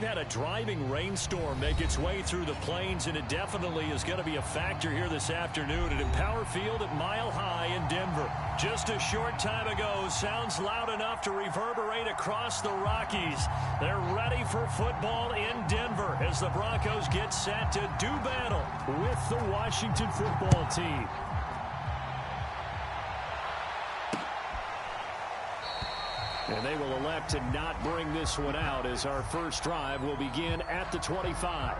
had a driving rainstorm make its way through the plains, and it definitely is going to be a factor here this afternoon at Empower Field at Mile High in Denver. Just a short time ago, sounds loud enough to reverberate across the Rockies. They're ready for football in Denver as the Broncos get set to do battle with the Washington football team. And they will elect to not bring this one out as our first drive will begin at the 25.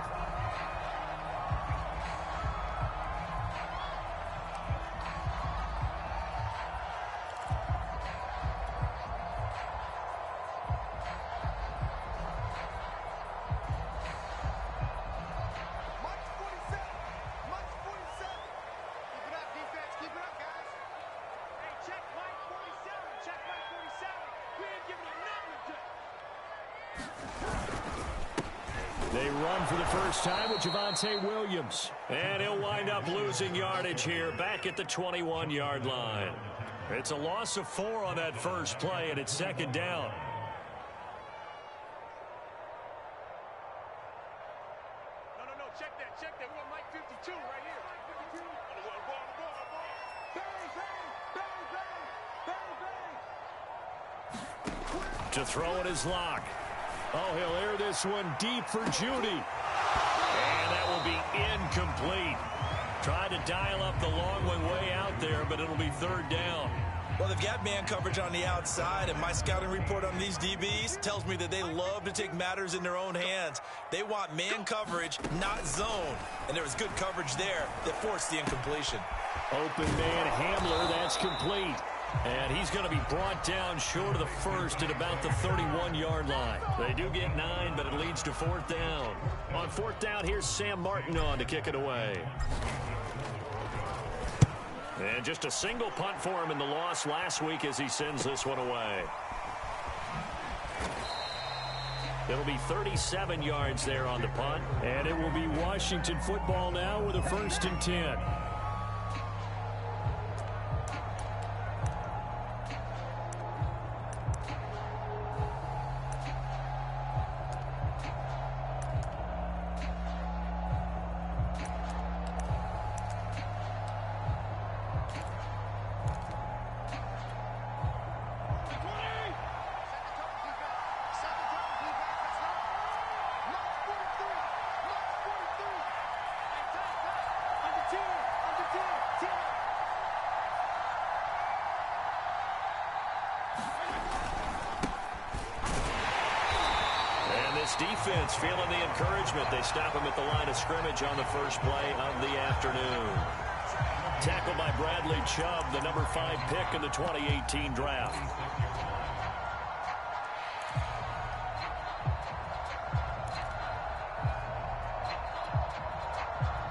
They run for the first time with Javonte Williams. And he'll wind up losing yardage here back at the 21-yard line. It's a loss of 4 on that first play, and it's second down. No, check that. We're on Mike 52 right here. Bang. To throw it is Locke. Oh, he'll air this one deep for Judy. And that will be incomplete. Tried to dial up the long one way out there, but it'll be third down. Well, they've got man coverage on the outside, and my scouting report on these DBs tells me that they love to take matters in their own hands. They want man coverage, not zone. And there was good coverage there that forced the incompletion. Open man Hamler, that's complete. And he's going to be brought down short of the first at about the 31-yard line. They do get 9, but it leads to fourth down. On fourth down, here's Sam Martin on to kick it away. And just a single punt for him in the loss last week as he sends this one away. It'll be 37 yards there on the punt. And it will be Washington football now with a 1st and 10. Defense feeling the encouragement. They stop him at the line of scrimmage on the first play of the afternoon. Tackled by Bradley Chubb, the number 5 pick in the 2018 draft.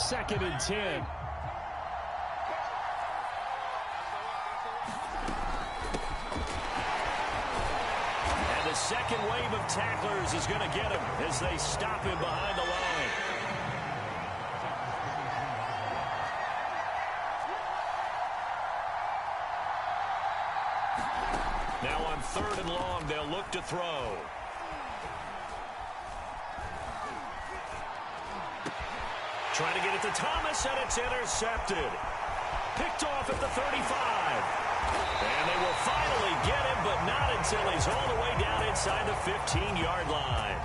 Second and 10. The second wave of tacklers is going to get him as they stop him behind the line. Now on 3rd and long, they'll look to throw. Trying to get it to Thomas, and it's intercepted. Picked off at the 35. And they will finally get him, but not until he's all the way down inside the 15-yard line.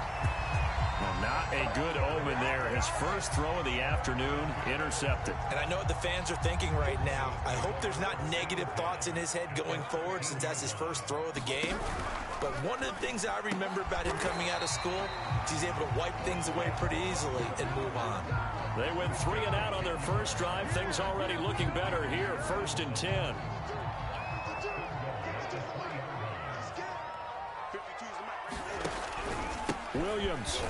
Well, not a good omen there. His first throw of the afternoon intercepted. And I know what the fans are thinking right now. I hope there's not negative thoughts in his head going forward since that's his first throw of the game. But one of the things I remember about him coming out of school is he's able to wipe things away pretty easily and move on. They went 3 and out on their first drive. Things already looking better here. 1st and 10. Williams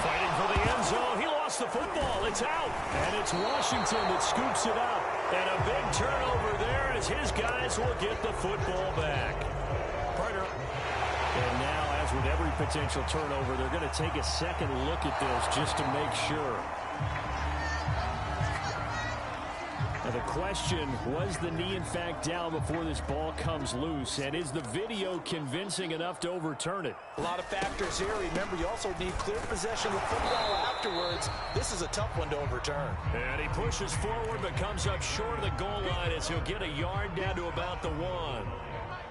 fighting for the end zone. He lost the football. It's out. And it's Washington that scoops it up. And a big turnover there as his guys will get the football back. Partner. And now, as with every potential turnover, they're going to take a second look at this just to make sure. And The question, was the knee in fact down before this ball comes loose? And is the video convincing enough to overturn it? A lot of factors here. Remember, you also need clear possession of the football afterwards. This is a tough one to overturn. And he pushes forward but comes up short of the goal line as he'll get a yard down to about the 1.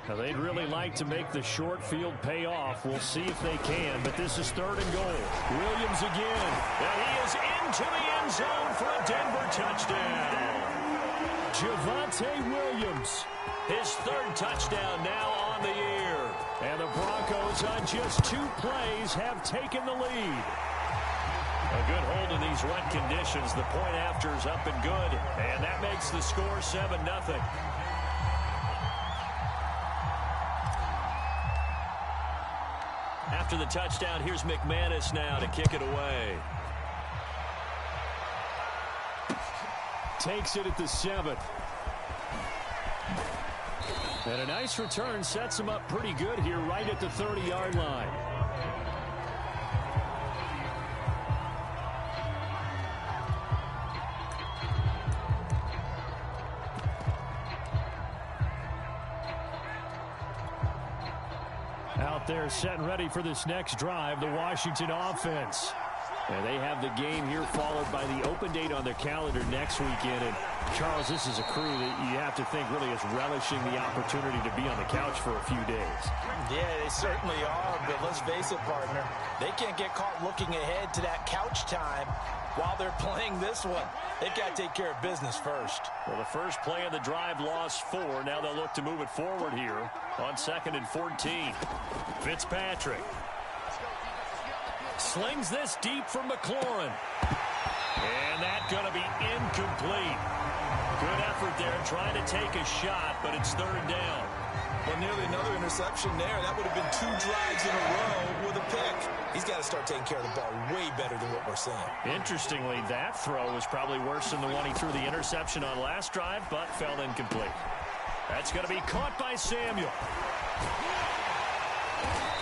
Now, they'd really like to make the short field pay off. We'll see if they can, but this is 3rd and goal. Williams again, and he is into the end zone for a Denver touchdown. Javonte Williams, his 3rd touchdown now on the year. And the Broncos on just 2 plays have taken the lead. A good hold in these wet conditions. The point after is up and good, and that makes the score 7-0. After the touchdown, here's McManus now to kick it away. Takes it at the 7. And a nice return sets him up pretty good here right at the 30-yard line. Out there set and ready for this next drive, the Washington offense. And they have the game here followed by the open date on their calendar next weekend. And Charles, this is a crew that you have to think really is relishing the opportunity to be on the couch for a few days. Yeah, they certainly are, but let's face it, partner. They can't get caught looking ahead to that couch time while they're playing this one. They've got to take care of business first. Well, the first play of the drive lost 4. Now they'll look to move it forward here on 2nd and 14. Fitzpatrick slings this deep from McLaurin. And that's going to be incomplete. Good effort there trying to take a shot, but it's 3rd down. Well, nearly another interception there. That would have been 2 drives in a row with a pick. He's got to start taking care of the ball way better than what we're seeing. Interestingly, that throw was probably worse than the one he threw the interception on last drive, but fell incomplete. That's going to be caught by Samuel.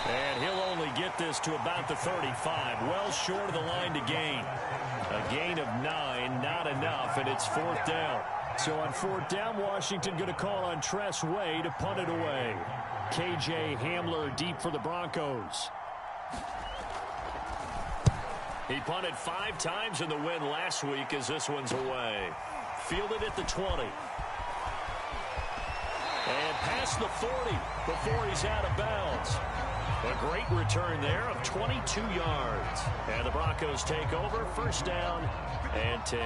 And he'll only get this to about the 35, well short of the line to gain. A gain of 9, not enough, and it's 4th down. So on 4th down, Washington going to call on Tress Way to punt it away. KJ Hamler deep for the Broncos. He punted 5 times in the win last week as this one's away. Fielded at the 20. And past the 40 before he's out of bounds. A great return there of 22 yards. And the Broncos take over, 1st down and 10.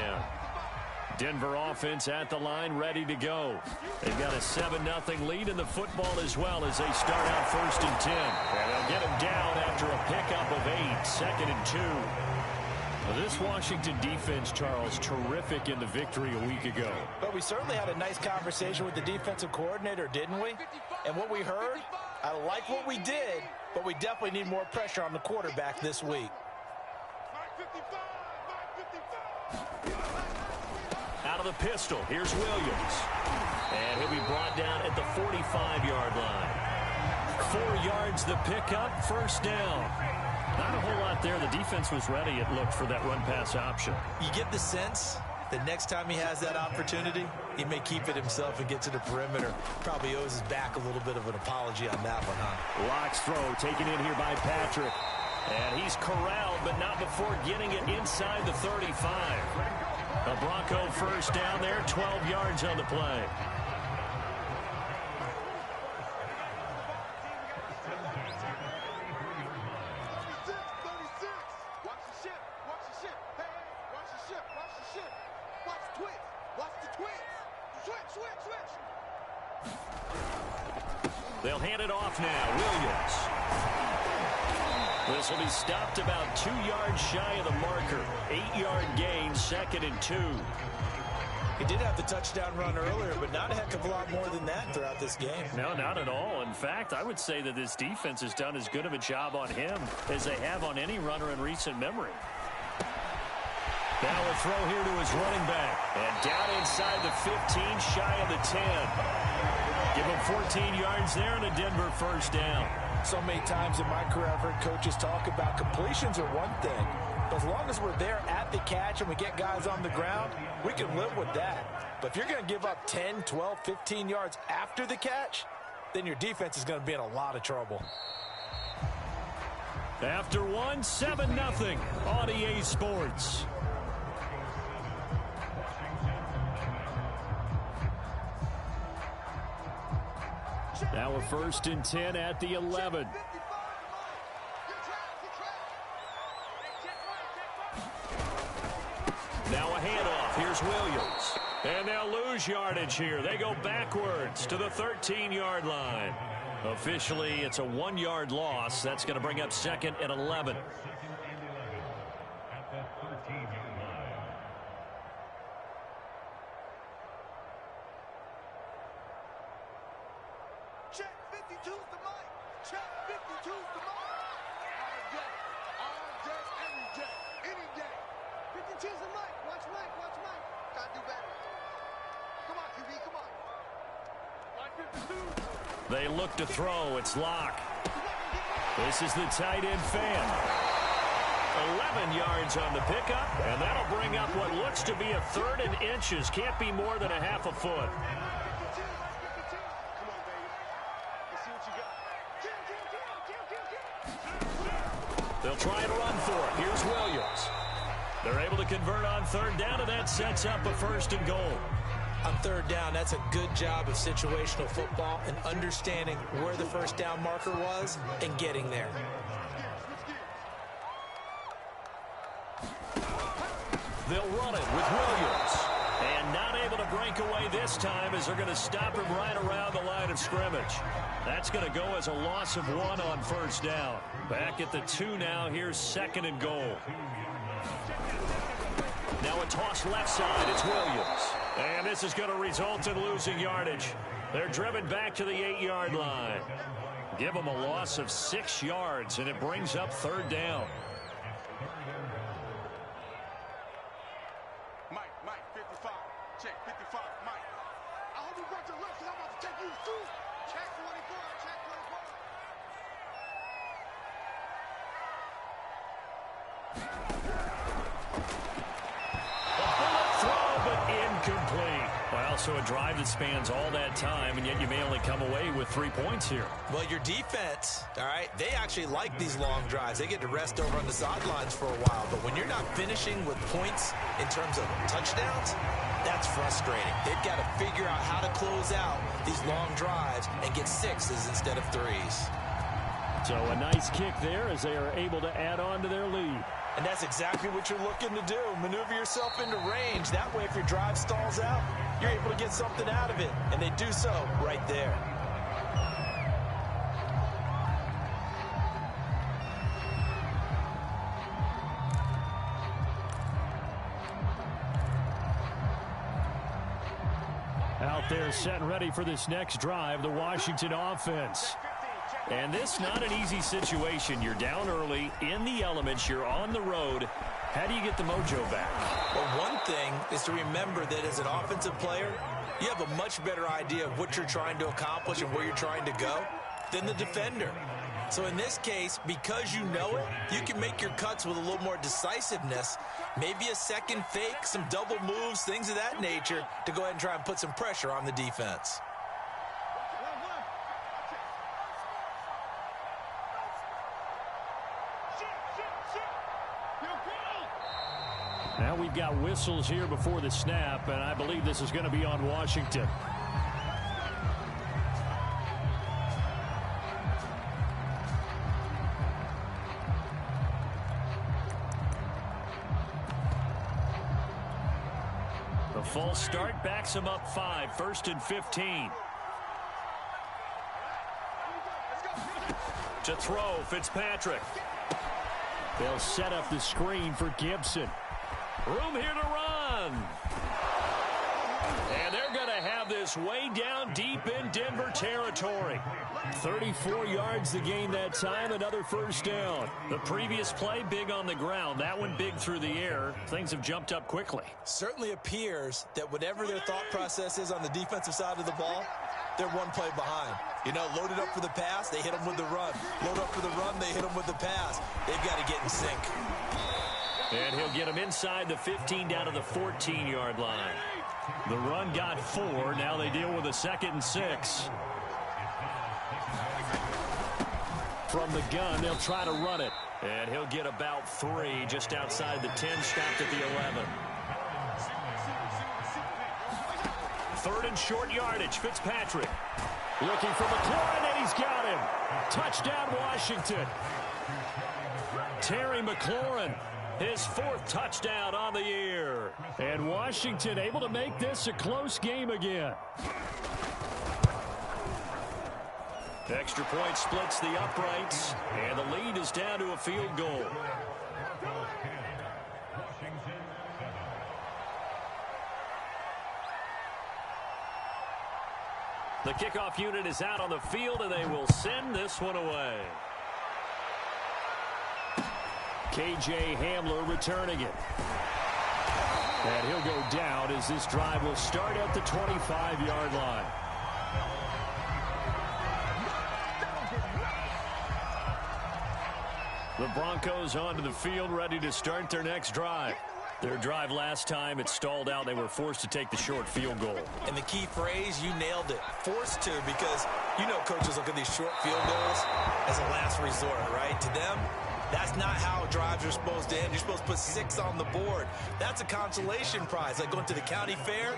Denver offense at the line, ready to go. They've got a 7-0 lead in the football as well as they start out 1st and 10. And they'll get him down after a pickup of 8, 2nd and 2. Well, this Washington defense, Charles, terrific in the victory a week ago. But we certainly had a nice conversation with the defensive coordinator, didn't we? And what we heard, I like what we did, but we definitely need more pressure on the quarterback this week. Out of the pistol, here's Williams. And he'll be brought down at the 45-yard line. 4 yards the pickup, 1st down. Not a whole lot there. The defense was ready, it looked, for that run-pass option. You get the sense that next time he has that opportunity, he may keep it himself and get to the perimeter. Probably owes his back a little bit of an apology on that one, huh? Locks throw taken in here by Patrick. And he's corralled, but not before getting it inside the 35. A Bronco 1st down there, 12 yards on the play. They'll hand it off now. Williams. This will be stopped about 2 yards shy of the marker. 8-yard gain, 2nd and 2. He did have the touchdown run earlier, but not a heck of a lot more than that throughout this game. No, not at all. In fact, I would say that this defense has done as good of a job on him as they have on any runner in recent memory. Now a throw here to his running back. And down inside the 15, shy of the 10. Give him 14 yards there and a Denver 1st down. So many times in my career I've heard coaches talk about completions are one thing. But as long as we're there at the catch and we get guys on the ground, we can live with that. But if you're going to give up 10, 12, 15 yards after the catch, then your defense is going to be in a lot of trouble. After one, 7-0 on EA Sports. Now a 1st and 10 at the 11. Now a handoff. Here's Williams. And they'll lose yardage here. They go backwards to the 13-yard line. Officially, it's a 1-yard loss. That's going to bring up 2nd and 11. Check 52's the mic. Check 52's the mic. All day, every day, any day. 52's the mic. Watch Mike, watch Mike. Gotta do better. Come on, QB, come on. Line 52. They look to throw. It's Locke. This is the tight end fan. 11 yards on the pickup, and that'll bring up what looks to be a 3rd and inches. Can't be more than a half a foot. They'll try and run for it. Here's Williams. They're able to convert on 3rd down, and that sets up a 1st and goal. On 3rd down, that's a good job of situational football and understanding where the 1st down marker was and getting there. They'll run it with Williams. And not able to break away this time as they're going to stop him right around the line of scrimmage. That's going to go as a loss of 1 on 1st down. Back at the 2 now. Here's 2nd and goal. Now a toss left side. It's Williams. And this is going to result in losing yardage. They're driven back to the 8-yard line. Give them a loss of 6 yards, and it brings up 3rd down. Mike, 55. Check 55, Mike. I hope you brought your left, because I'm about to take you too. Check 24, check 24. Incomplete. Well, so a drive that spans all that time, and yet you may only come away with 3 points here. Well, your defense, all right, they actually like these long drives. They get to rest over on the sidelines for a while. But when you're not finishing with points in terms of touchdowns, that's frustrating. They've got to figure out how to close out these long drives and get 6s instead of 3s. So a nice kick there as they are able to add on to their lead. And that's exactly what you're looking to do. Maneuver yourself into range. That way, if your drive stalls out, you're able to get something out of it. And they do so right there. Out there set and ready for this next drive, the Washington offense. And this not an easy situation. You're down early, in the elements, you're on the road. How do you get the mojo back? Well, one thing is to remember that as an offensive player, you have a much better idea of what you're trying to accomplish and where you're trying to go than the defender. So in this case, because you know it, you can make your cuts with a little more decisiveness, maybe a second fake, some double moves, things of that nature, to go ahead and try and put some pressure on the defense. Now we've got whistles here before the snap, and I believe this is going to be on Washington. The false start backs him up 5, 1st and 15. To throw, Fitzpatrick. They'll set up the screen for Gibson. Room here to run. And they're going to have this way down deep in Denver territory. 34 yards the gain that time, another 1st down. The previous play, big on the ground. That one big through the air. Things have jumped up quickly. Certainly appears that whatever their thought process is on the defensive side of the ball, they're one play behind. You know, loaded up for the pass, they hit them with the run. Load up for the run, they hit them with the pass. They've got to get in sync. And he'll get him inside the 15 down to the 14-yard line. The run got 4. Now they deal with a 2nd and 6. From the gun, they'll try to run it. And he'll get about 3 just outside the 10, stopped at the 11. 3rd and short yardage. Fitzpatrick looking for McLaurin, and he's got him. Touchdown, Washington. Terry McLaurin, his 4th touchdown on the year. And Washington able to make this a close game again. Extra point splits the uprights, and the lead is down to a field goal. The kickoff unit is out on the field, and they will send this one away. K.J. Hamler returning it. And he'll go down as this drive will start at the 25-yard line. The Broncos onto the field, ready to start their next drive. Their drive last time, it stalled out. They were forced to take the short field goal. And the key phrase, you nailed it. Forced to, because you know coaches look at these short field goals as a last resort, right? To them, that's not how drives are supposed to end. You're supposed to put 6 on the board. That's a consolation prize, like going to the county fair.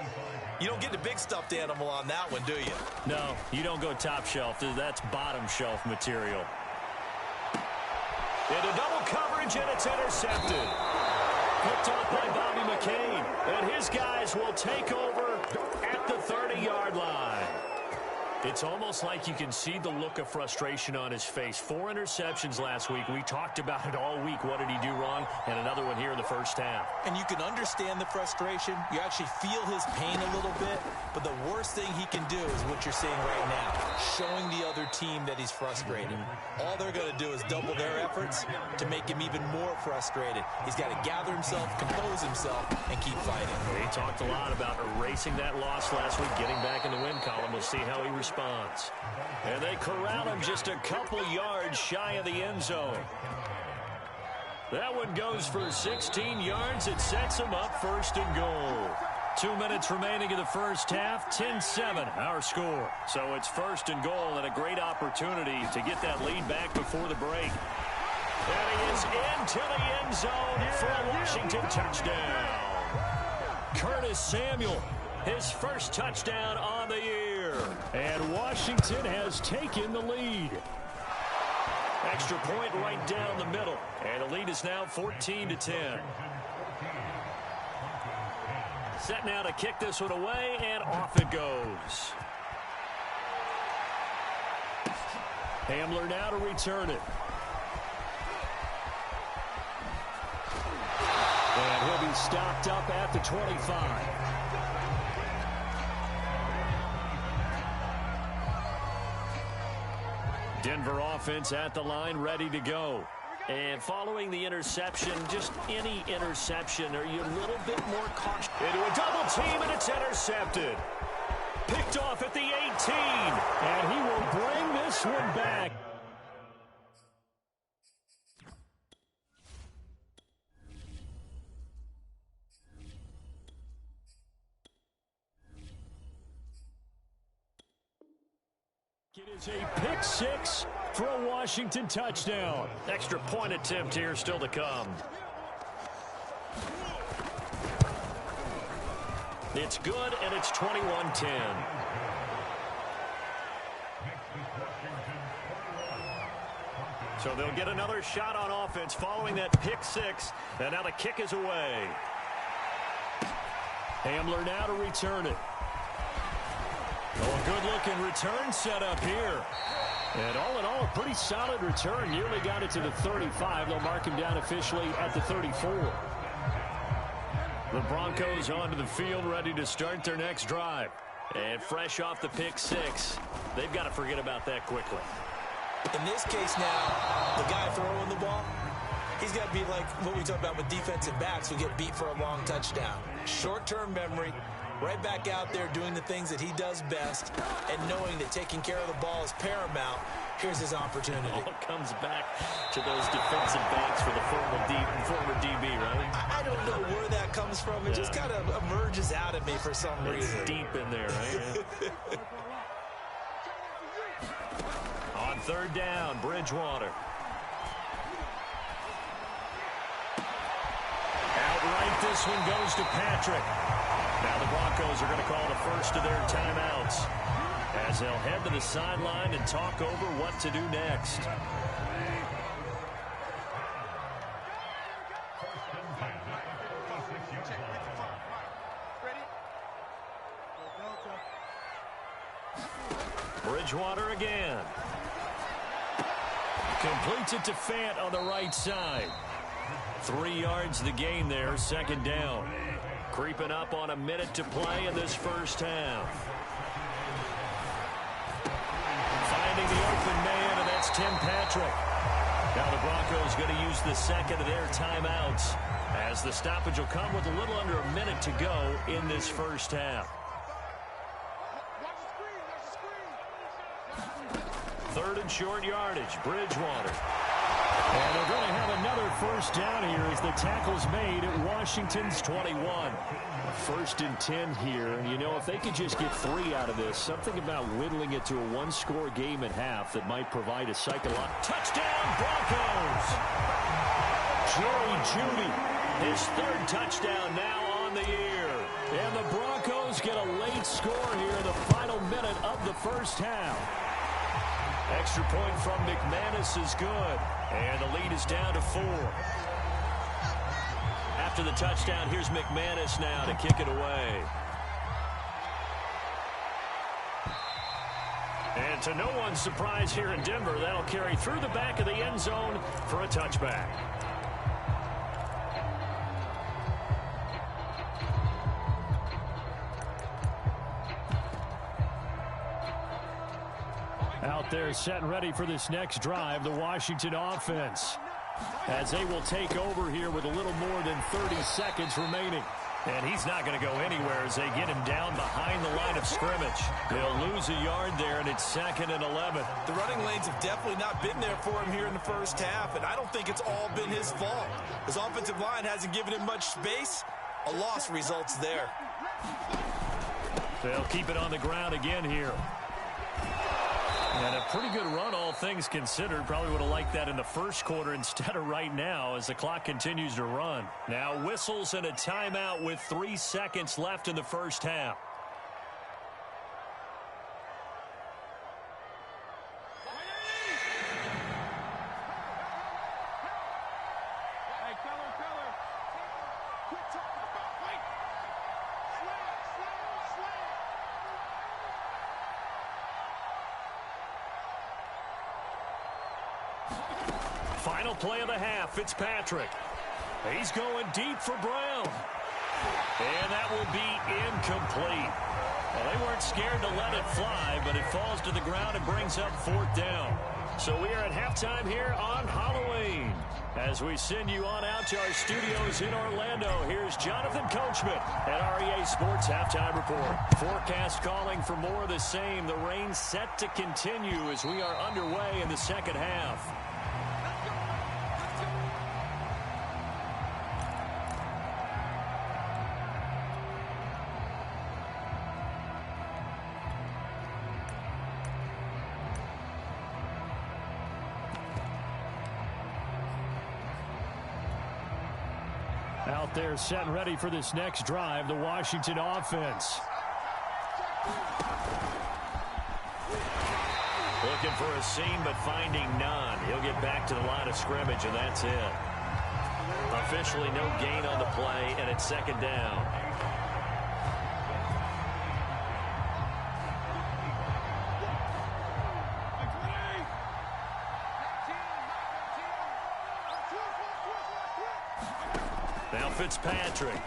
You don't get the big stuffed animal on that one, do you? No, you don't go top shelf. That's bottom shelf material. Into double coverage, and it's intercepted. Picked off by Bobby McCain. And his guys will take over at the 30-yard line. It's almost like you can see the look of frustration on his face. 4 interceptions last week. We talked about it all week. What did he do wrong? And another one here in the first half. And you can understand the frustration. You actually feel his pain a little bit. But the worst thing he can do is what you're seeing right now, showing the other team that he's frustrated. All they're going to do is double their efforts to make him even more frustrated. He's got to gather himself, compose himself, and keep fighting. He talked a lot about erasing that loss last week, getting back in the win column. We'll see how he responds. And they corral him just a couple yards shy of the end zone. That one goes for 16 yards. It sets him up 1st and goal. 2 minutes remaining in the first half. 10-7 our score. So it's 1st and goal, and a great opportunity to get that lead back before the break. And he is into the end zone for a Washington touchdown. Curtis Samuel, his first touchdown on the year. And Washington has taken the lead. Extra point right down the middle. And the lead is now 14-10. Set now to kick this one away, and off it goes. Hamler now to return it. And he'll be stopped up at the 25. Denver offense at the line, ready to go. And following the interception, just any interception, are you a little bit more cautious? Into a double team, and it's intercepted. Picked off at the 18. And he will bring this one back. It is a pick 6 for a Washington touchdown. Extra point attempt here still to come. It's good, and it's 21-10. So they'll get another shot on offense following that pick 6, and now the kick is away. Hamler now to return it. Oh, a good-looking return set up here. And all in all, a pretty solid return. Nearly got it to the 35. They'll mark him down officially at the 34. The Broncos onto the field, ready to start their next drive. And fresh off the pick 6, they've got to forget about that quickly. In this case now, the guy throwing the ball, he's got to be like what we talked about with defensive backs who get beat for a long touchdown. Short-term memory. right back out there doing the things that he does best, and knowing that taking care of the ball is paramount. Here's his opportunity. All comes back to those defensive backs for the former DB, right? I don't know where that comes from. It just kind of emerges out of me for some reason. It's deep in there, right? On third down, Bridgewater. Outright, this one goes to Patrick. Now the Broncos are going to call the first of their timeouts, as they'll head to the sideline and talk over what to do next. Bridgewater again. Completes it to Fant on the right side. 3 yards the gain there, second down. Creeping up on a minute to play in this first half. Finding the open man, and that's Tim Patrick. Now the Broncos going to use the second of their timeouts, as the stoppage will come with a little under a minute to go in this first half. Third and short yardage, Bridgewater. And they're going to have another first down here as the tackle's made at Washington's 21. First and 10 here. And, you know, if they could just get 3 out of this, something about whittling it to a one-score game at half that might provide a psychological touchdown, Broncos! Jerry Jeudy, his third touchdown now on the year. And the Broncos get a late score here in the final minute of the first half. Extra point from McManus is good. And the lead is down to 4. After the touchdown, here's McManus now to kick it away. And to no one's surprise here in Denver, that'll carry through the back of the end zone for a touchback. Out there set and ready for this next drive, the Washington offense, as they will take over here with a little more than 30 seconds remaining. And he's not going to go anywhere as they get him down behind the line of scrimmage. They'll lose a yard there, and it's 2nd and 11. The running lanes have definitely not been there for him here in the first half, and I don't think it's all been his fault. His offensive line hasn't given him much space. A loss results there. They'll keep it on the ground again here. And a pretty good run, all things considered. Probably would have liked that in the first quarter instead of right now as the clock continues to run. Now whistles and a timeout with 3 seconds left in the first half. Final play of the half, Fitzpatrick. He's going deep for Brown. And that will be incomplete. Well, they weren't scared to let it fly, but it falls to the ground and brings up 4th down. So we are at halftime here on Halloween. As we send you on out to our studios in Orlando, here's Jonathan Coachman at REA Sports Halftime Report. Forecast calling for more of the same. The rain set to continue as we are underway in the second half. Out there set and ready for this next drive, the Washington offense. Looking for a seam, but finding none. He'll get back to the line of scrimmage, and that's it. Officially no gain on the play, and it's 2nd down. Now Fitzpatrick.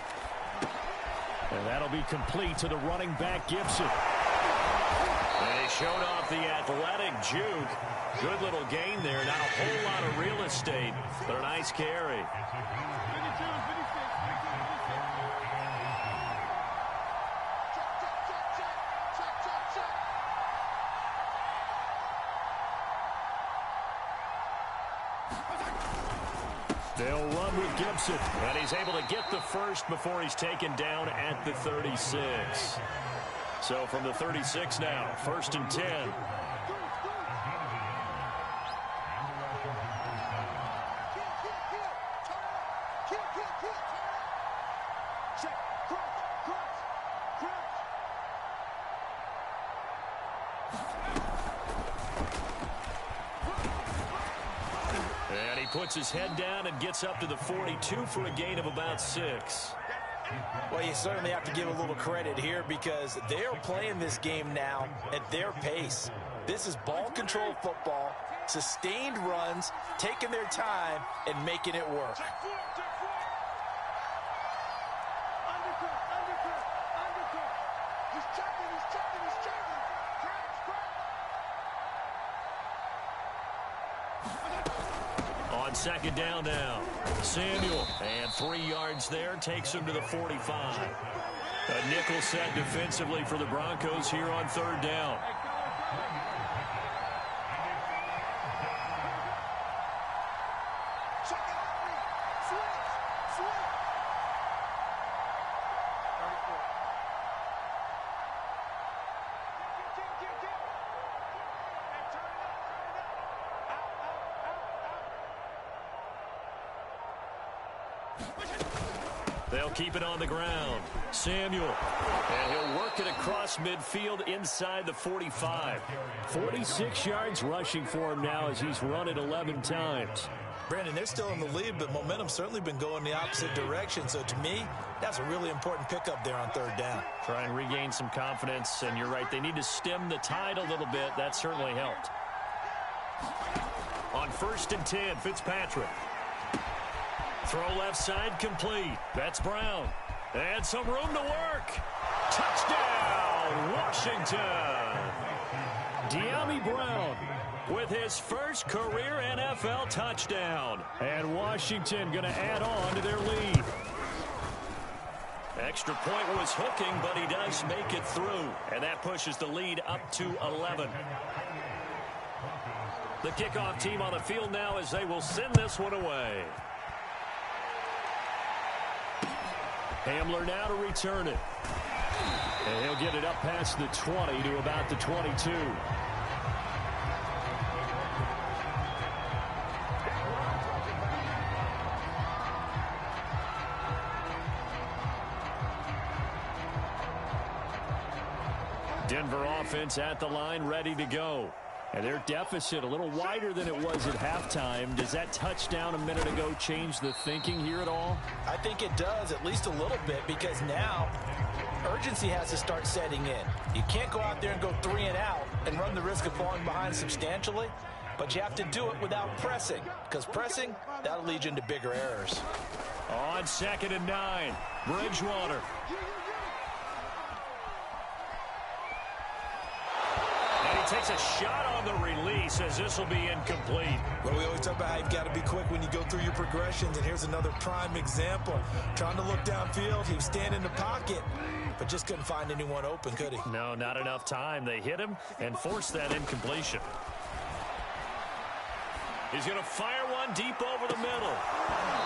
And that'll be complete to the running back, Gibson. And he showed off the athletic juke. Good little gain there. Not a whole lot of real estate, but a nice carry. They'll run with Gibson, and he's able to get the first before he's taken down at the 36. So from the 36 now, 1st and 10. And he puts his head down and gets up to the 42 for a gain of about 6. Well, you certainly have to give a little credit here because they're playing this game now at their pace. This is ball control football, sustained runs, taking their time, and making it work. On 2nd down now, Samuel, and 3 yards there, takes him to the 45. A nickel set defensively for the Broncos here on 3rd down. They'll keep it on the ground. Samuel. And he'll work it across midfield inside the 45. 46 yards rushing for him now as he's run it 11 times. Brandon, they're still in the lead, but momentum's certainly been going the opposite direction. So to me, that's a really important pickup there on 3rd down. Try and regain some confidence, and you're right. They need to stem the tide a little bit. That certainly helped. On 1st and 10, Fitzpatrick. Throw left side complete. That's Brown. And some room to work. Touchdown, Washington. De'Ami Brown with his first career NFL touchdown. And Washington going to add on to their lead. Extra point was hooking, but he does make it through. And that pushes the lead up to 11. The kickoff team on the field now as they will send this one away. Hamler now to return it. And he'll get it up past the 20 to about the 22. Denver offense at the line, ready to go. And their deficit a little wider than it was at halftime. Does that touchdown a minute ago change the thinking here at all? I think it does, at least a little bit, because now urgency has to start setting in. You can't go out there and go 3 and out and run the risk of falling behind substantially, but you have to do it without pressing, because pressing, that'll lead you into bigger errors. On 2nd and 9, Bridgewater. Takes a shot on the release as this will be incomplete. Well, we always talk about how you've got to be quick when you go through your progressions, and here's another prime example. Trying to look downfield, he was standing in the pocket, but just couldn't find anyone open, could he? No, not enough time. They hit him and forced that incompletion. He's going to fire one deep over the middle.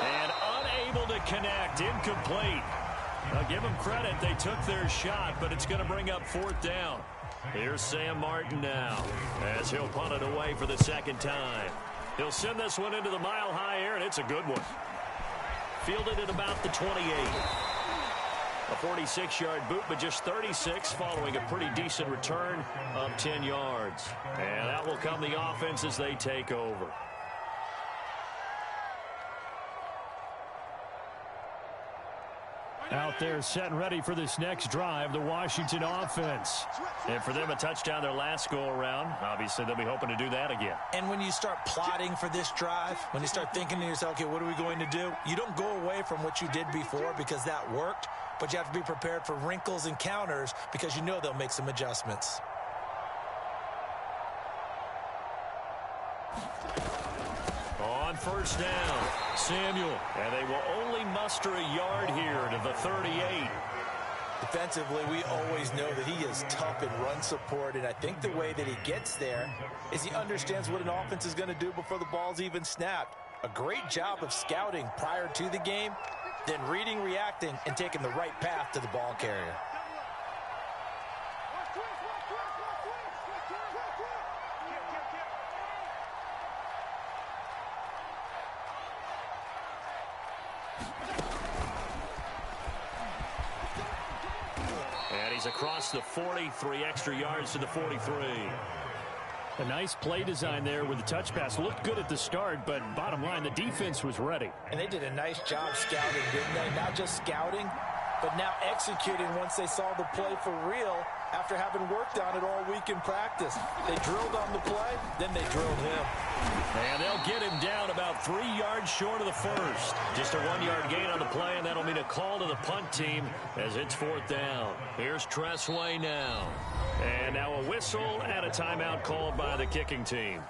And unable to connect, incomplete. Now, give them credit. They took their shot, but it's going to bring up 4th down. Here's Sam Martin now as he'll punt it away for the 2nd time. He'll send this one into the mile-high air, and it's a good one. Fielded at about the 28. A 46-yard boot, but just 36 following a pretty decent return of 10 yards. And that will come the offense as they take over. Out there set and ready for this next drive, the Washington offense. And for them, a touchdown their last go-around. Obviously, they'll be hoping to do that again. And when you start plotting for this drive, when you start thinking to yourself, okay, what are we going to do? You don't go away from what you did before because that worked, but you have to be prepared for wrinkles and counters because you know they'll make some adjustments. On 1st down, Samuel. And they will only muster a yard here to the 38. Defensively, we always know that he is tough in run support, and I think the way that he gets there is he understands what an offense is going to do before the ball's even snapped. A great job of scouting prior to the game, then reading, reacting, and taking the right path to the ball carrier. And he's across the 40, 3 extra yards to the 43. A nice play design there with the touch pass. Looked good at the start, but bottom line, the defense was ready. And they did a nice job scouting, didn't they? Not just scouting, but now executing once they saw the play for real after having worked on it all week in practice. They drilled on the play, then they drilled him. And they'll get him down about 3 yards short of the first. Just a 1-yard gain on the play, and that'll mean a call to the punt team as it's 4th down. Here's Tressway now. And now a whistle and a timeout called by the kicking team.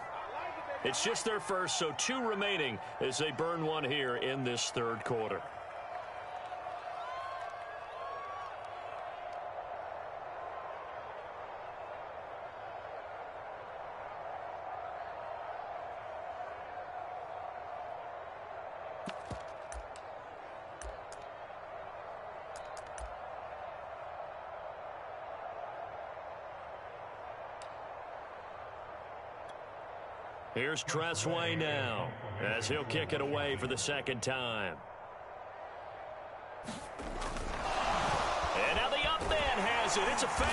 It's just their first, so 2 remaining as they burn one here in this 3rd quarter. Here's Tressway now as he'll kick it away for the 2nd time. And now the up man has it. It's a fake.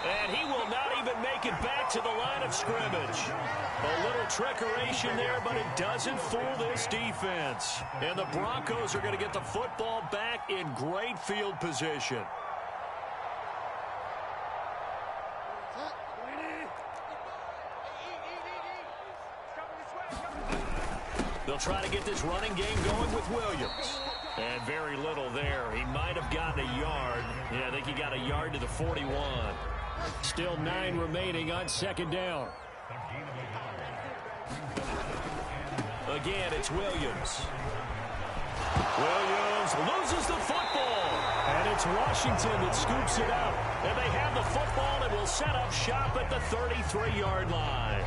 And he will not even make it back to the line of scrimmage. A little trickeration there, but it doesn't fool this defense. And the Broncos are going to get the football back in great field position. They'll try to get this running game going with Williams. And very little there. He might have gotten a yard. Yeah, I think he got a yard to the 41. Still 9 remaining on 2nd down. Again, it's Williams. Williams loses the football. And it's Washington that scoops it up. And they have the football and will set up shop at the 33-yard line.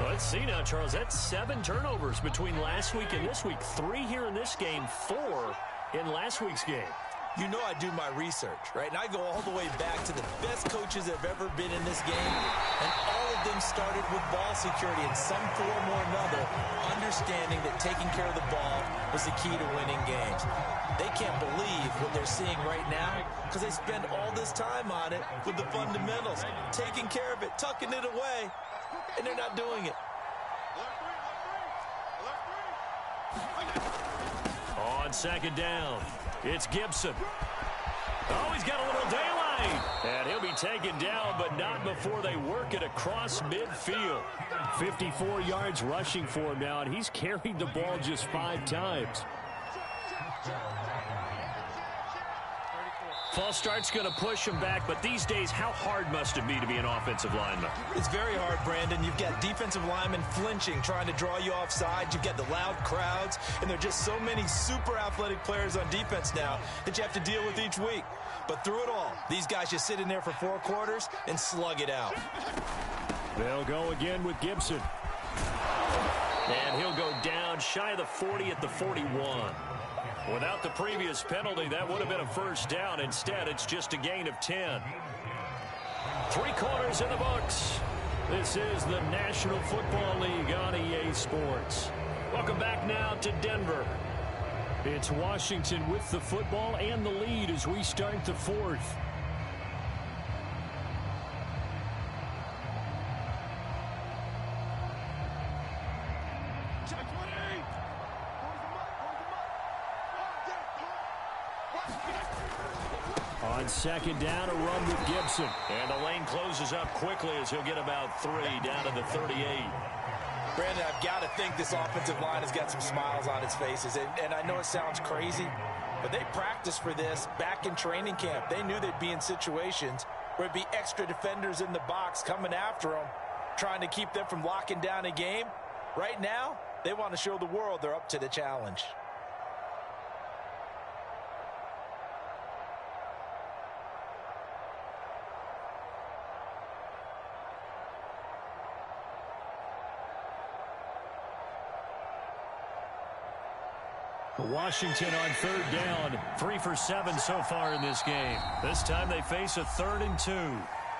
Well, let's see now, Charles. That's 7 turnovers between last week and this week. 3 here in this game, 4 in last week's game. You know I do my research, right? And I go all the way back to the best coaches that have ever been in this game. And all of them started with ball security in some form or another, understanding that taking care of the ball was the key to winning games. They can't believe what they're seeing right now because they spend all this time on it with the fundamentals, taking care of it, tucking it away, and they're not doing it. On 2nd down, it's Gibson. Oh, he's got a little daylight. And he'll be taken down, but not before they work it across midfield. 54 yards rushing for him now, and he's carried the ball just 5 times. False start's going to push him back, but these days, how hard must it be to be an offensive lineman? It's very hard, Brandon. You've got defensive linemen flinching, trying to draw you offside. You've got the loud crowds, and there are just so many super athletic players on defense now that you have to deal with each week. But through it all, these guys just sit in there for 4 quarters and slug it out. They'll go again with Gibson. And he'll go down shy of the 40 at the 41. Without the previous penalty, that would have been a 1st down. Instead, it's just a gain of 10. 3 quarters in the books. This is the National Football League on EA Sports. Welcome back now to Denver. It's Washington with the football and the lead as we start the 4th. On 2nd down, a run with Gibson. And the lane closes up quickly as he'll get about 3 down to the 38. Brandon, I've got to think this offensive line has got some smiles on its faces. And I know it sounds crazy, but they practiced for this back in training camp. They knew they'd be in situations where it'd be extra defenders in the box coming after them, trying to keep them from locking down a game. Right now, they want to show the world they're up to the challenge. Washington on third down, 3 for 7 so far in this game. This time they face a 3rd and 2.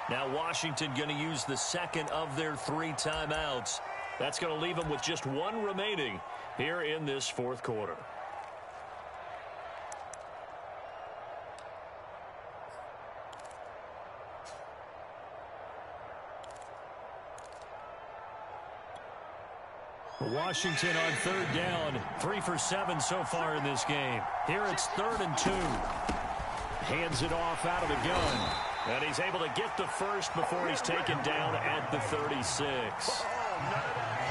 Now Washington going to use the second of their 3 timeouts. That's going to leave them with just 1 remaining here in this 4th quarter. Washington on third down, 3 for 7 so far in this game. Here it's 3rd and 2. Hands it off out of the gun. And he's able to get the first before he's taken down at the 36.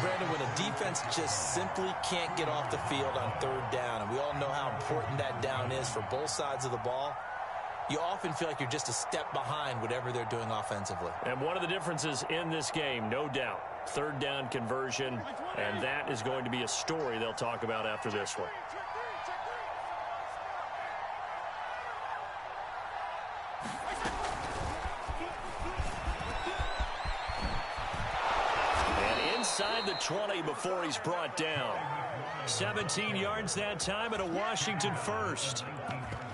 Brandon, when a defense just simply can't get off the field on third down, and we all know how important that down is for both sides of the ball, you often feel like you're just a step behind whatever they're doing offensively. And one of the differences in this game, no doubt, third down conversion, and that is going to be a story they'll talk about after this one. And inside the 20 before he's brought down. 17 yards that time and a Washington first.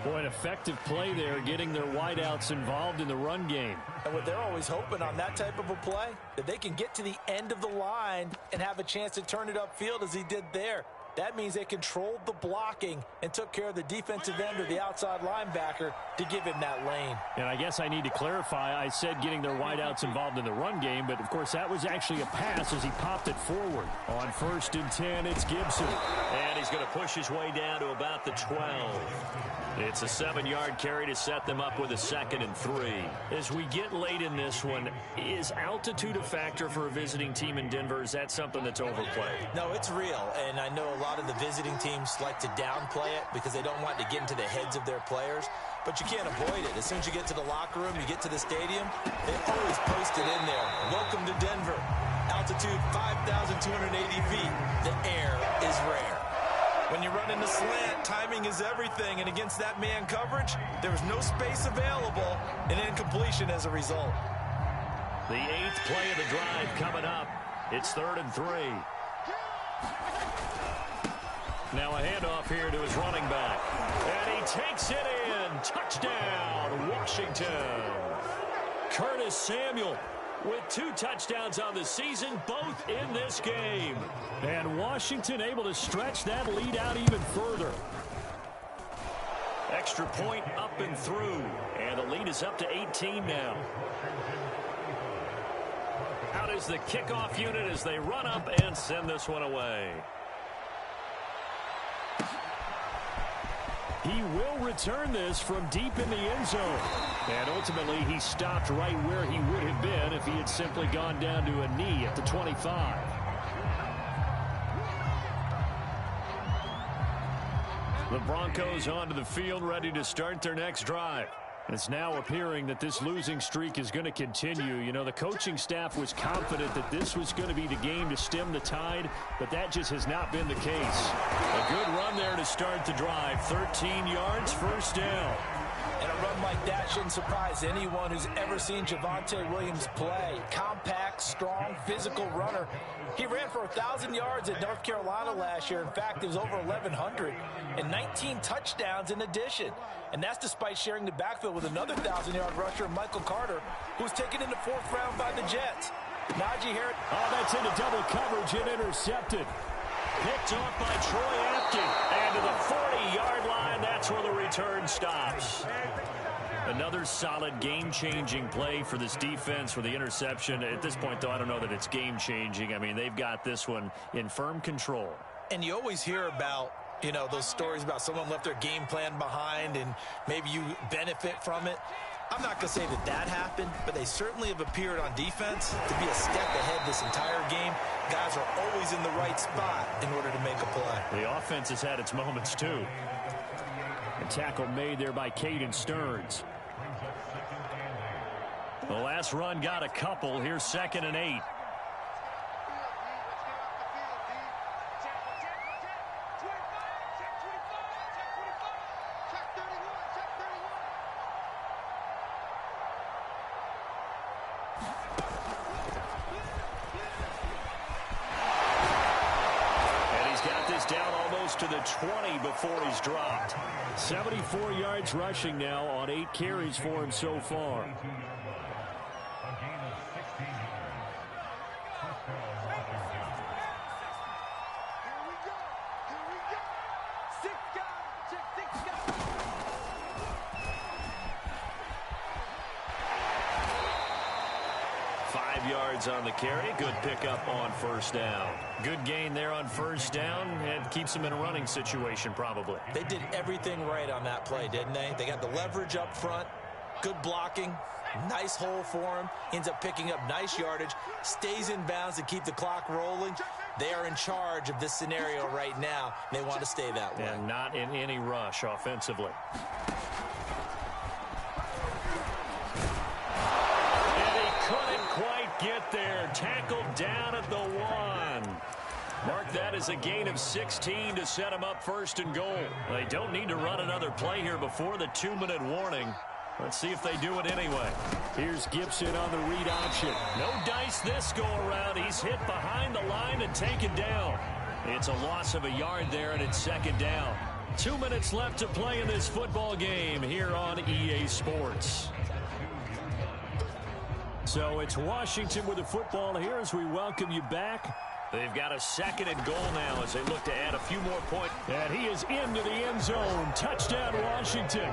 Boy, an effective play there, getting their wideouts involved in the run game. And what they're always hoping on that type of a play, that they can get to the end of the line and have a chance to turn it upfield as he did there. That means they controlled the blocking and took care of the defensive end or the outside linebacker to give him that lane. And I guess I need to clarify, I said getting their wideouts involved in the run game, but of course that was actually a pass as he popped it forward. On 1st and 10, it's Gibson. And he's going to push his way down to about the 12. It's a 7-yard carry to set them up with a 2nd and 3. As we get late in this one, is altitude a factor for a visiting team in Denver? Is that something that's overplayed? No, it's real, and I know a lot of the visiting teams like to downplay it because they don't want to get into the heads of their players, but you can't avoid it. As soon as you get to the locker room, you get to the stadium, they always post it in there. Welcome to Denver. Altitude 5,280 feet. The air is rare. When you run in the slant, timing is everything, and against that man coverage, there was no space available, and incompletion as a result. The 8th play of the drive coming up. It's 3rd and 3. Now a handoff here to his running back. And he takes it in. Touchdown, Washington. Curtis Samuel with 2 touchdowns on the season, both in this game. And Washington able to stretch that lead out even further. Extra point up and through. And the lead is up to 18 now. Out is the kickoff unit as they run up and send this one away. He will return this from deep in the end zone. And ultimately, he stopped right where he would have been if he had simply gone down to a knee at the 25. The Broncos onto the field, ready to start their next drive. It's now appearing that this losing streak is going to continue. You know, the coaching staff was confident that this was going to be the game to stem the tide, but that just has not been the case. A good run there to start the drive. 13 yards, first down. And a run like that shouldn't surprise anyone who's ever seen Javonte Williams play. Compact, strong, physical runner. He ran for 1,000 yards at North Carolina last year. In fact, it was over 1,100 and 19 touchdowns in addition. And that's despite sharing the backfield with another 1,000-yard rusher, Michael Carter, who was taken in the 4th round by the Jets. Najee Harris. Oh, that's into double coverage and intercepted. Picked off by Troy Apke. And to the 40-yard line, that's where the return stops. Another solid game-changing play for this defense with the interception. At this point, though, I don't know that it's game-changing. I mean, they've got this one in firm control. And you always hear about, you know, those stories about someone left their game plan behind and maybe you benefit from it. I'm not going to say that that happened, but they certainly have appeared on defense to be a step ahead this entire game. Guys are always in the right spot in order to make a play. The offense has had its moments, too. A tackle made there by Caden Stearns. The last run got a couple. Here's 2nd and 8. is down almost to the 20 before he's dropped. 74 yards rushing now on 8 carries for him so far. Here we go. 6 guys. Check 6 guys. 5 yards on the carry. Good pickup on first down. Good gain there on first down, and keeps him in a running situation probably. They did everything right on that play, didn't they? They got the leverage up front, good blocking, nice hole for him, ends up picking up nice yardage, stays in bounds to keep the clock rolling. They are in charge of this scenario right now. They want to stay that way. And not in any rush offensively. Get there, tackled down at the 1. Mark that as a gain of 16 to set him up first and goal. They don't need to run another play here before the 2-minute warning. Let's see if they do it anyway. Here's Gibson on the read option. No dice this go around. He's hit behind the line and taken down. It's a loss of a yard there, and it's second down. 2 minutes left to play in this football game here on EA Sports. So it's Washington with the football here as we welcome you back. They've got a second and goal now as they look to add a few more points. And he is into the end zone. Touchdown, Washington.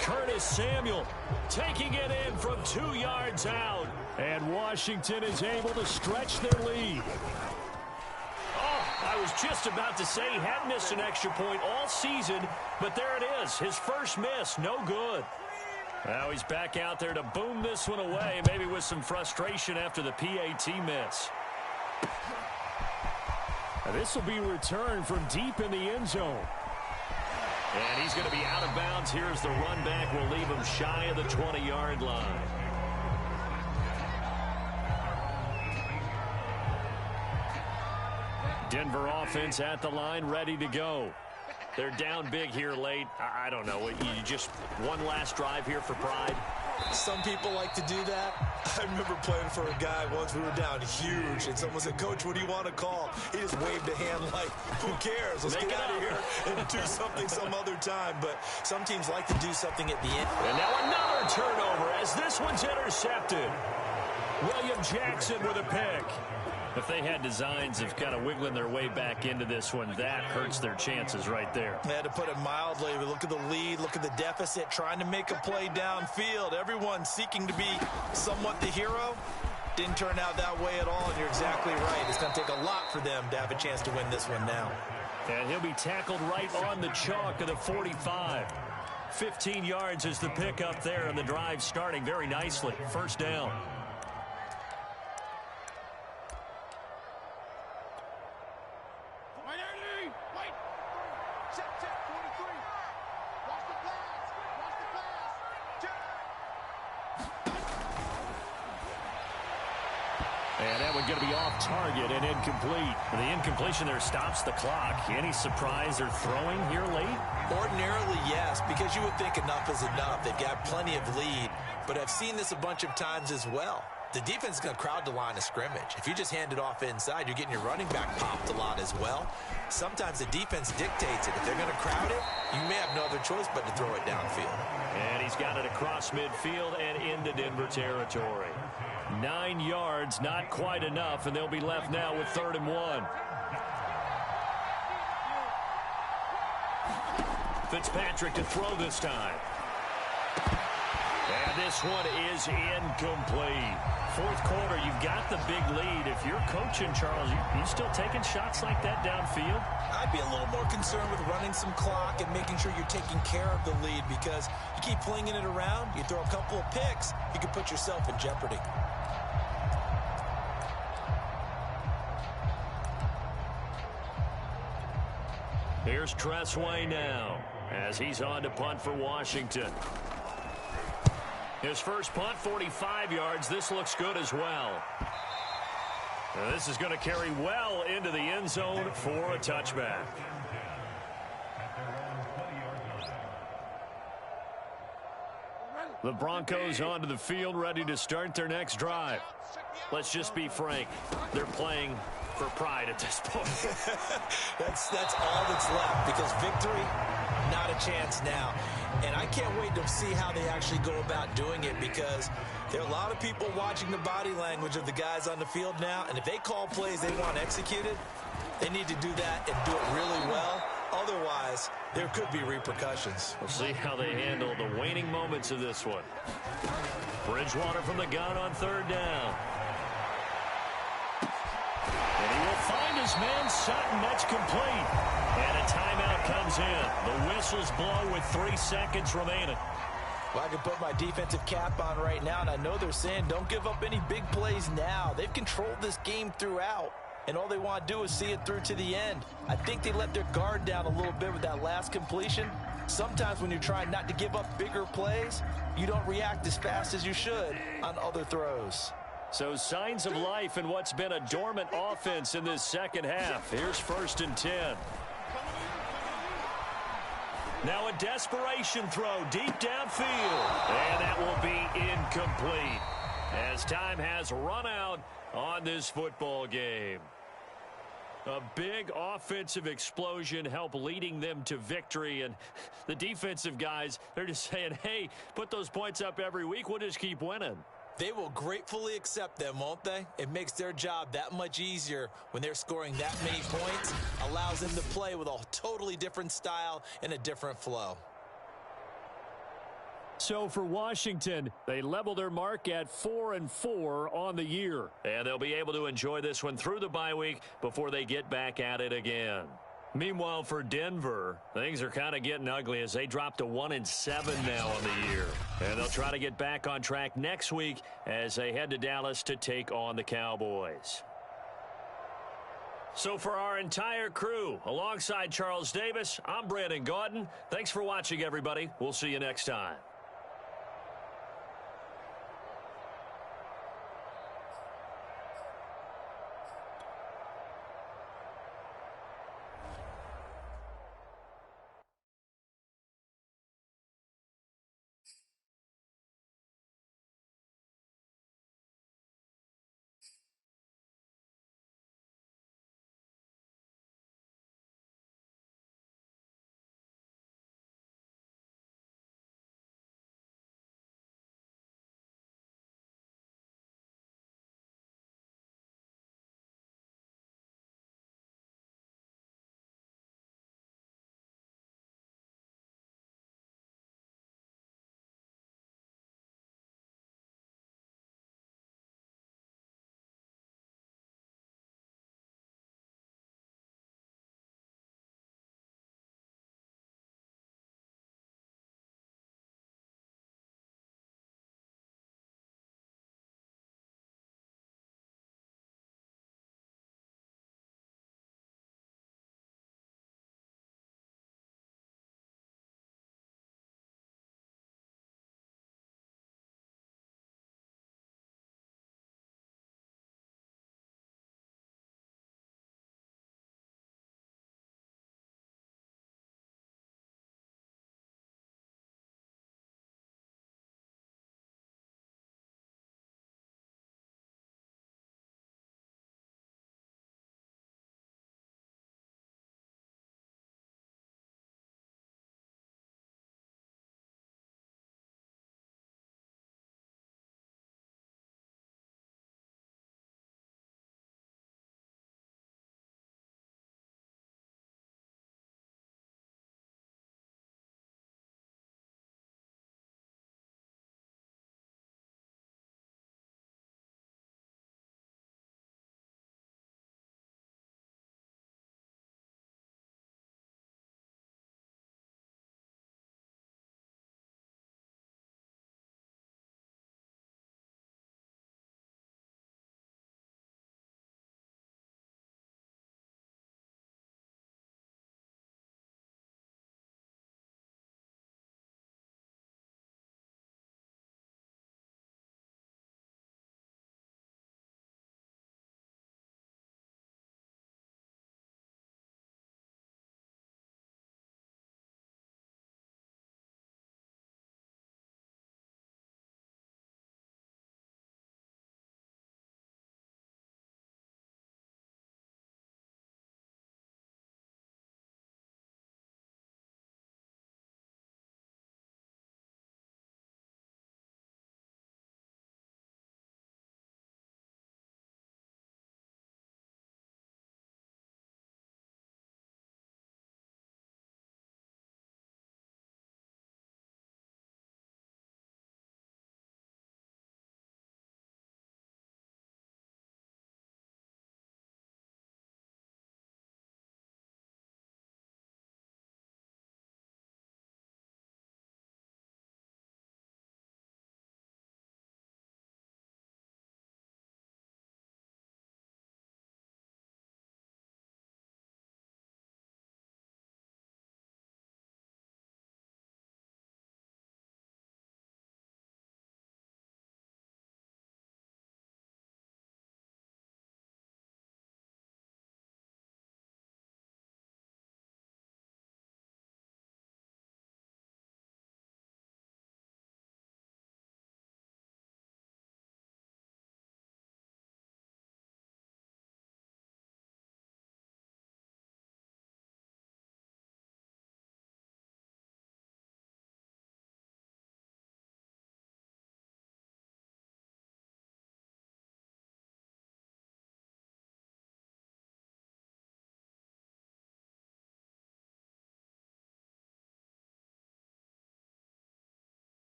Curtis Samuel taking it in from 2 yards out. And Washington is able to stretch their lead. Oh, I was just about to say he hadn't missed an extra point all season, but there it is. His first miss, no good. Now he's back out there to boom this one away, maybe with some frustration after the PAT miss. Now this will be returned from deep in the end zone. And he's going to be out of bounds here as the run back will leave him shy of the 20-yard line. Denver offense at the line, ready to go. They're down big here late. I don't know. You just one last drive here for pride. Some people like to do that. I remember playing for a guy once. We were down huge, and someone said, "Coach, what do you want to call?" He just waved a hand like, "Who cares? Let's get out of here and do something some other time." But some teams like to do something at the end. And now another turnover as this one's intercepted. William Jackson with a pick. If they had designs of kind of wiggling their way back into this one, that hurts their chances right there. They had to put it mildly. We look at the lead, look at the deficit, trying to make a play downfield. Everyone seeking to be somewhat the hero. Didn't turn out that way at all, and you're exactly right. It's going to take a lot for them to have a chance to win this one now. And he'll be tackled right on the chalk of the 45. 15 yards is the pickup there, and the drive starting very nicely. First down. And that one going to be off target and incomplete. The incompletion there stops the clock. Any surprise they're throwing here late? Ordinarily, yes, because you would think enough is enough. They've got plenty of lead, but I've seen this a bunch of times as well. The defense is going to crowd the line of scrimmage. If you just hand it off inside, you're getting your running back popped a lot as well. Sometimes the defense dictates it. If they're going to crowd it, you may have no other choice but to throw it downfield. And he's got it across midfield and into Denver territory. 9 yards, not quite enough, and they'll be left now with 3rd and 1. Fitzpatrick to throw this time. And this one is incomplete. 4th quarter, you've got the big lead. If you're coaching, Charles, you still taking shots like that downfield? I'd be a little more concerned with running some clock and making sure you're taking care of the lead, because you keep flinging it around, you throw a couple of picks, you can put yourself in jeopardy. Here's Tressway now as he's on to punt for Washington. His first punt, 45 yards. This looks good as well. Now this is going to carry well into the end zone for a touchback. The Broncos onto the field, ready to start their next drive. Let's just be frank. They're playing for pride at this point. That's all that's left, because victory, not a chance now. And I can't wait to see how they actually go about doing it, because there are a lot of people watching the body language of the guys on the field now, and if they call plays they want executed, they need to do that and do it really well. Otherwise, there could be repercussions. We'll see how they handle the waning moments of this one. Bridgewater from the gun on third down. And he will find his man Sutton. That's complete. And a timeout comes in. The whistles blow with 3 seconds remaining. Well, I can put my defensive cap on right now, and I know they're saying don't give up any big plays now. They've controlled this game throughout, and all they want to do is see it through to the end. I think they let their guard down a little bit with that last completion. Sometimes when you're trying not to give up bigger plays, you don't react as fast as you should on other throws. So signs of life in what's been a dormant offense in this second half. Here's 1st and 10. Now a desperation throw deep downfield. And that will be incomplete as time has run out on this football game. A big offensive explosion helped leading them to victory. And the defensive guys, they're just saying, hey, put those points up every week. We'll just keep winning. They will gratefully accept them, won't they? It makes their job that much easier when they're scoring that many points. Allows them to play with a totally different style and a different flow. So for Washington, they level their mark at 4-4 on the year. And they'll be able to enjoy this one through the bye week before they get back at it again. Meanwhile, for Denver, things are kind of getting ugly as they drop to 1-7 now on the year. And they'll try to get back on track next week as they head to Dallas to take on the Cowboys. So for our entire crew, alongside Charles Davis, I'm Brandon Gaudin. Thanks for watching, everybody. We'll see you next time.